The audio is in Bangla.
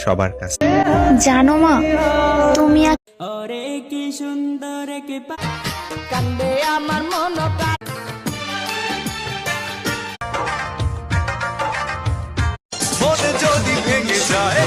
সবার কাছে। জানো মা, তুমি ওরে কি সুন্দর কান্দে আমার মন মন যদি ভেঙে যায়